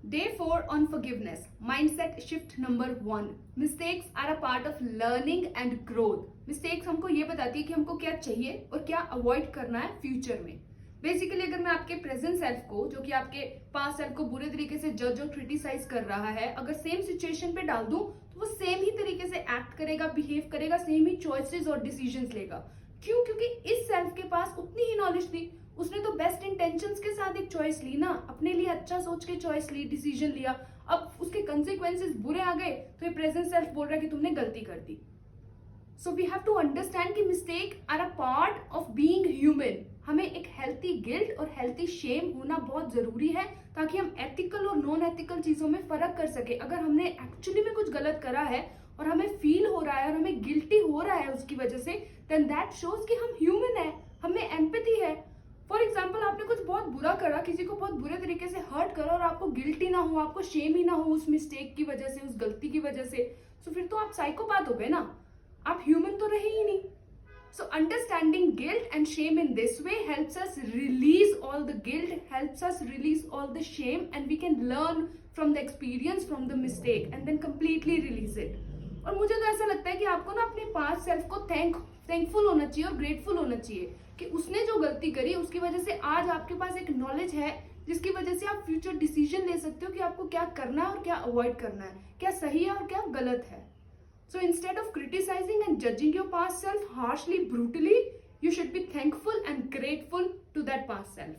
Day 4 on forgiveness. Mindset shift number 1. Mistakes are a part of learning and growth. Mistakes हमको ये बताती है कि हमको क्या चाहिए और क्या अवॉइड करना है फ्यूचर में. बेसिकली अगर मैं आपके प्रेजेंट सेल्फ को, जो कि आपके पास्ट सेल्फ को बुरे तरीके से जज और क्रिटिसाइज कर रहा है, अगर सेम सिचुएशन पे डाल दूं तो वो सेम ही तरीके से एक्ट करेगा, बिहेव करेगा, सेम ही चॉइसेस और डिसीजंस लेगा. क्यों? क्योंकि इस सेल्फ के पास उतनी ही नॉलेज थी. उसने तो बेस्ट इंटेंशंस के साथ एक चॉइस ली ना, अपने लिए अच्छा सोच के चॉइस ली, डिसीजन लिया. अब उसके कंसिक्वेंसेस बुरे आ गए तो ये प्रेजेंट सेल्फ बोल रहा है कि तुमने गलती कर दी. So we have to understand कि mistake are a part of being human. हमें एक हेल्थी गिल्ट और हेल्थी शेम होना बहुत जरूरी है ताकि हम एथिकल और नॉन एथिकल चीजों में फर्क कर सके. अगर हमने एक्चुअली में कुछ गलत करा है और हमें फील हो रहा है और हमें गिल्टी हो रहा है उसकी वजह से, देन दैट शोज कि हम ह्यूमन है, हमें एम्पैथी है. फॉर एग्जाम्पल, आपने कुछ बहुत बुरा करा, किसी को बहुत बुरे तरीके से हर्ट करा और आपको गिल्टी ना हो, आपको शेम ही ना हो उस मिस्टेक की वजह से, उस गलती की वजह से, तो फिर तो आप साइकोपैथ हो गए ना, आप ह्यूमन तो रहे ही नहीं. So understanding guilt and shame in this way helps us release all the guilt, helps us release all the shame, and we can learn from the experience, from the mistake, and then completely release it. और मुझे तो ऐसा लगता है कि आपको ना अपने पास्ट सेल्फ को थैंकफुल होना चाहिए और ग्रेटफुल होना चाहिए कि उसने जो गलती करी उसकी वजह से आज आपके पास एक नॉलेज है जिसकी वजह से आप फ्यूचर डिसीजन ले सकते हो कि आपको क्या करना है और क्या अवॉइड करना है, क्या सही है और क्या गलत है. So instead of criticizing and judging your past self harshly, brutally, you should be thankful and grateful to that past self.